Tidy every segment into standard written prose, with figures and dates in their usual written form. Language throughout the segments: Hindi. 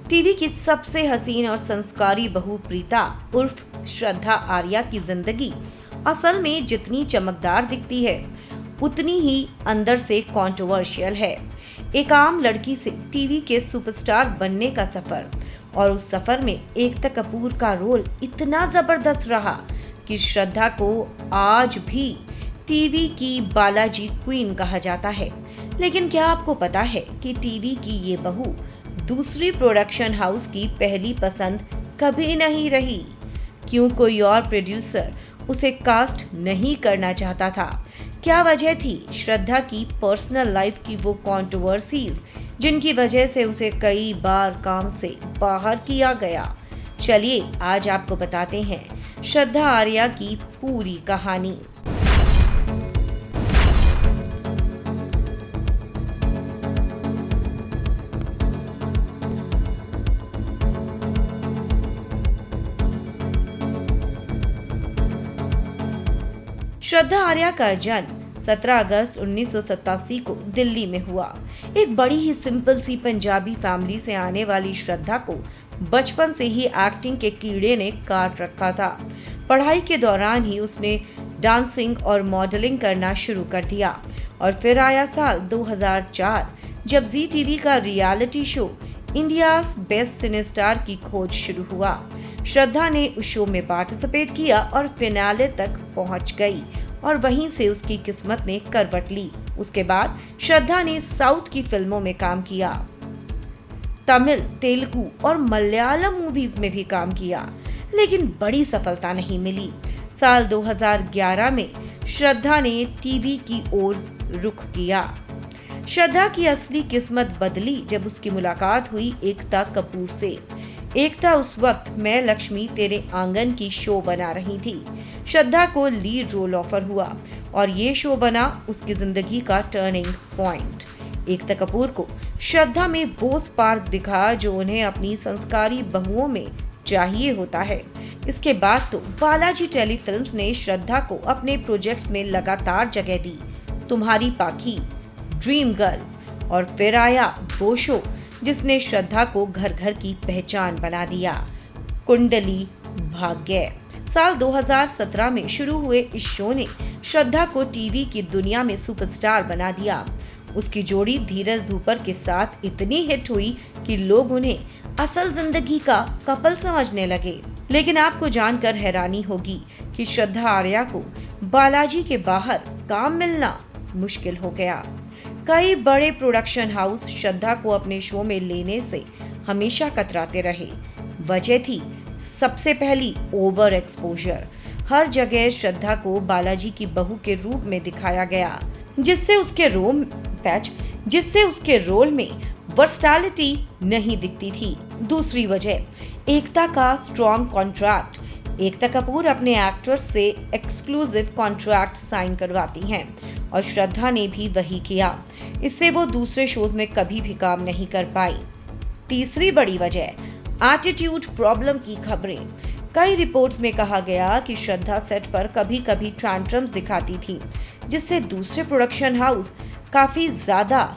टीवी की सबसे हसीन और संस्कारी बहू प्रीता उर्फ श्रद्धा आर्या की जिंदगी असल में जितनी चमकदार दिखती है उतनी ही अंदर से कंट्रोवर्शियल है। एक आम लड़की से टीवी के सुपरस्टार बनने का सफर, और उस सफर में एकता कपूर का रोल इतना जबरदस्त रहा कि श्रद्धा को आज भी टीवी की बालाजी क्वीन कहा जाता है। लेकिन क्या आपको पता है कि टीवी की ये बहू दूसरी प्रोडक्शन हाउस की पहली पसंद कभी नहीं रही? क्यों कोई और प्रोड्यूसर उसे कास्ट नहीं करना चाहता था? क्या वजह थी श्रद्धा की पर्सनल लाइफ की वो कंट्रोवर्सीज जिनकी वजह से उसे कई बार काम से बाहर किया गया? चलिए आज आपको बताते हैं श्रद्धा आर्या की पूरी कहानी। श्रद्धा आर्या का जन्म 17 अगस्त 1987 को दिल्ली में हुआ। एक बड़ी ही सिंपल सी पंजाबी फैमिली से आने वाली श्रद्धा को बचपन से ही एक्टिंग के कीड़े ने काट रखा था। पढ़ाई के दौरान ही उसने डांसिंग और मॉडलिंग करना शुरू कर दिया और फिर आया साल 2004 जब जी टीवी का reality show India's best cine star की खोज शुरू हुआ। श्रद्धा ने उस शो में पार्टिसिपेट किया और फिनाले तक पहुंच गई और वहीं से उसकी किस्मत ने करवट ली। उसके बाद श्रद्धा ने साउथ की फिल्मों में काम किया, तमिल, तेलुगु और मलयालम मूवीज में भी काम किया, लेकिन बड़ी सफलता नहीं मिली। साल 2011 में श्रद्धा ने टीवी की ओर रुख किया। श्रद्धा की असली किस्मत बदली जब उसकी मुलाकात हुई एकता कपूर से। एकता उस वक्त मैं लक्ष्मी तेरे आंगन की शो बना रही थी। श्रद्धा को लीड रोल ऑफर हुआ और ये शो बना उसकी जिंदगी का टर्निंग पॉइंट। एकता कपूर को श्रद्धा में वो स्पार्क दिखा जो उन्हें अपनी संस्कारी बहुओं में चाहिए होता है। इसके बाद तो बालाजी टेलीफिल्म्स ने श्रद्धा को अपने प्रोजेक्ट्स में लगातार जगह दी। तुम्हारी पाखी, ड्रीम गर्ल और फिर आया वो शो जिसने श्रद्धा को घर घर की पहचान बना दिया, कुंडली भाग्य। साल 2017 में शुरू हुए इस शो ने श्रद्धा को टीवी की दुनिया में सुपरस्टार बना दिया। उसकी जोड़ी धीरज धूपर के साथ इतनी हिट हुई कि लोग उन्हें असल जिंदगी का कपल समझने लगे। लेकिन आपको जानकर हैरानी होगी कि श्रद्धा आर्या को बालाजी के बाहर काम मिलना मुश्किल हो गया। कई बड़े प्रोडक्शन हाउस श्रद्धा को अपने शो में लेने से हमेशा कतराते रहे। वजह थी सबसे पहली ओवर एक्सपोजर। हर जगह श्रद्धा को बालाजी की बहू के रूप में दिखाया गया, जिससे उसके रोल में वर्सटैलिटी नहीं दिखती थी। दूसरी वजह एकता का स्ट्रॉन्ग कॉन्ट्रैक्ट। एकता कपूर अपने एक्टर्स से एक्सक्लूसिव कॉन्ट्रैक्ट साइन करवाती हैं और श्रद्धा ने भी वही किया। इससे वो दूसरे शोज में कभी भी काम नहीं कर पाई। तीसरी बड़ी वजह एटीट्यूड प्रॉब्लम की खबरें। कई रिपोर्ट्स में कहा गया कि श्रद्धा सेट पर कभी कभी ट्रांट्रम्स दिखाती थी, जिससे दूसरे प्रोडक्शन हाउस काफी ज्यादा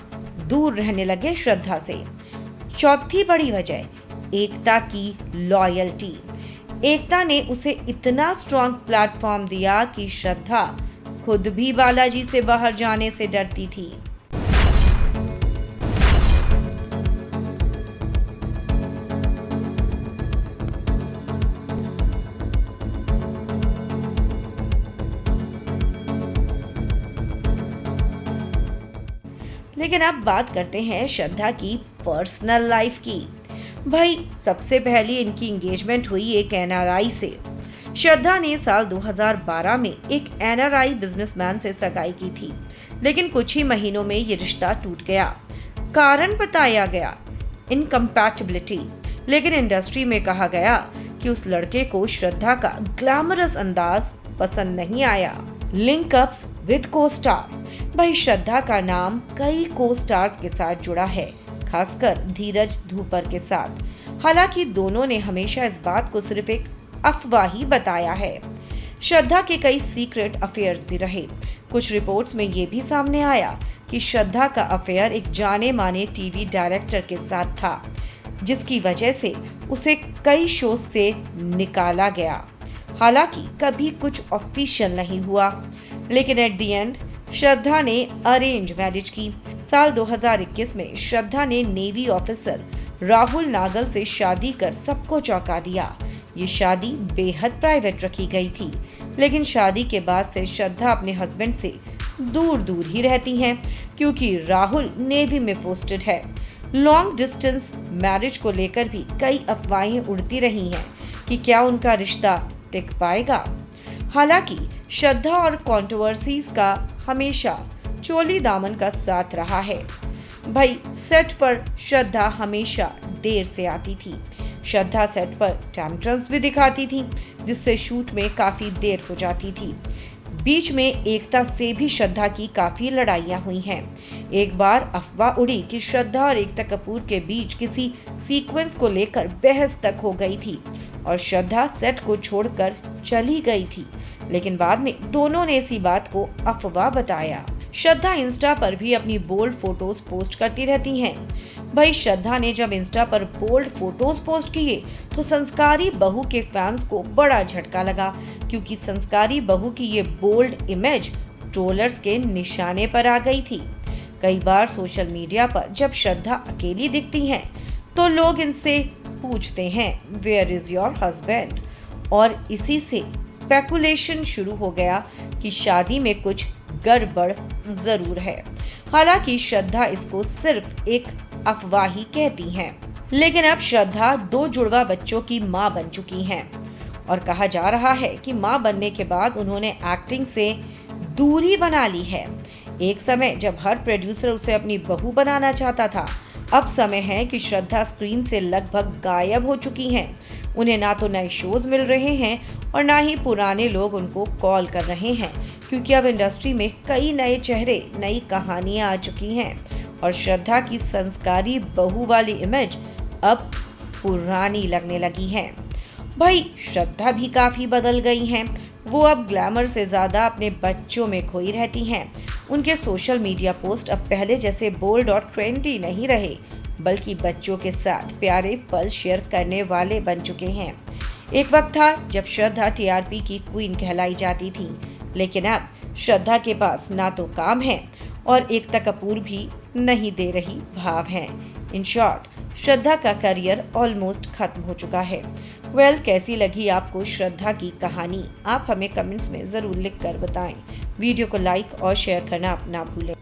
दूर रहने लगे श्रद्धा से। चौथी बड़ी वजह एकता की लॉयल्टी। एकता ने उसे इतना स्ट्रॉन्ग प्लेटफॉर्म दिया कि श्रद्धा खुद भी बालाजी से बाहर जाने से डरती थी। लेकिन अब बात करते हैं श्रद्धा की पर्सनल लाइफ की। भाई सबसे पहली इनकी एंगेजमेंट हुई एक एनआरआई से। श्रद्धा ने साल 2012 में एक एनआरआई बिजनेसमैन से सगाई की थी, लेकिन कुछ ही महीनों में ये रिश्ता टूट गया। कारण बताया गया इनकम्पैटिबिलिटी। लेकिन इंडस्ट्री में कहा गया कि उस लड़के को श्रद्धा का ग्लैमरस अंदाज पसंद नहीं आया। लिंकअप्स विद को स्टार। भाई श्रद्धा का नाम कई को स्टार्स के साथ जुड़ा है, खासकर धीरज धूपर के साथ। हालांकि दोनों ने हमेशा इस बात को सिर्फ एक अफवाह ही बताया है। श्रद्धा के कई सीक्रेट अफेयर्स भी रहे। कुछ रिपोर्ट्स में ये भी सामने आया कि श्रद्धा का अफेयर एक जाने माने टीवी डायरेक्टर के साथ था। जिसकी वजह से उसे कई शो से निकाला गया। हालांकि कभी कुछ ऑफिशियल नहीं हुआ, लेकिन एट द एंड श्रद्धा ने अरेंज मैरिज की। साल 2021 में श्रद्धा ने नेवी ऑफिसर राहुल नागल से शादी कर सबको चौंका दिया। ये शादी बेहद प्राइवेट रखी गई थी, लेकिन शादी के बाद से श्रद्धा अपने हस्बैंड से दूर दूर ही रहती हैं, क्योंकि राहुल नेवी में पोस्टेड है। लॉन्ग डिस्टेंस मैरिज को लेकर भी कई अफवाहें उड़ती रही हैं कि क्या उनका रिश्ता टिक पाएगा। हालांकि श्रद्धा और कंट्रोवर्सीज का हमेशा चोली दामन का साथ रहा है। भाई सेट पर श्रद्धा हमेशा देर से आती थी। श्रद्धा सेट पर टैंट्रम्स भी दिखाती थी, जिससे शूट में काफी देर हो जाती थी। बीच में एकता से भी श्रद्धा की काफी लड़ाइयां हुई हैं। एक बार अफवाह उड़ी कि श्रद्धा और एकता कपूर के बीच किसी सीक्वेंस को लेकर बहस तक हो गई थी और श्रद्धा सेट को छोड़कर चली गई थी, लेकिन बाद में दोनों ने इसी बात को अफवाह बताया। श्रद्धा इंस्टा पर भी अपनी बोल्ड फोटोज पोस्ट करती रहती हैं। भाई श्रद्धा ने जब इंस्टा पर बोल्ड फोटोज पोस्ट किए तो संस्कारी बहू के फैंस को बड़ा झटका लगा, क्योंकि संस्कारी बहू की ये बोल्ड इमेज ट्रोलर्स के निशाने पर आ गई थी। कई बार सोशल मीडिया पर जब श्रद्धा अकेली दिखती हैं तो लोग इनसे पूछते हैं वेयर इज योर हस्बैंड, और इसी से स्पेकुलेशन शुरू हो गया कि शादी में कुछ गड़बड़ जरूर है। हालांकि श्रद्धा इसको सिर्फ एक अफवाह ही कहती हैं, लेकिन अब श्रद्धा 2 जुड़वा बच्चों की मां बन चुकी हैं और कहा जा रहा है कि मां बनने के बाद उन्होंने एक्टिंग से दूरी बना ली है। एक समय जब हर प्रोड्यूसर उसे अपनी बहू बनाना चाहता था, अब समय है कि श्रद्धा स्क्रीन से लगभग गायब हो चुकी हैं। उन्हें ना तो नए शोज मिल रहे हैं और ना ही पुराने लोग उनको कॉल कर रहे हैं, क्योंकि अब इंडस्ट्री में कई नए चेहरे, नई कहानियां आ चुकी हैं और श्रद्धा की संस्कारी बहू वाली इमेज अब पुरानी लगने लगी है। भाई श्रद्धा भी काफी बदल गई हैं। वो अब ग्लैमर से ज्यादा अपने बच्चों में खोई रहती हैं। उनके सोशल मीडिया पोस्ट अब पहले जैसे बोल्ड और ट्रेंडी नहीं रहे, बल्कि बच्चों के साथ प्यारे पल शेयर करने वाले बन चुके हैं। एक वक्त था जब श्रद्धा टीआरपी की क्वीन कहलाई जाती थी, लेकिन अब श्रद्धा के पास ना तो काम है और एकता कपूर भी नहीं दे रही भाव है। इन शॉर्ट, श्रद्धा का करियर ऑलमोस्ट खत्म हो चुका है। कैसी लगी आपको श्रद्धा की कहानी? आप हमें कमेंट्स में जरूर लिख कर बताएं। वीडियो को लाइक और शेयर करना ना भूलें।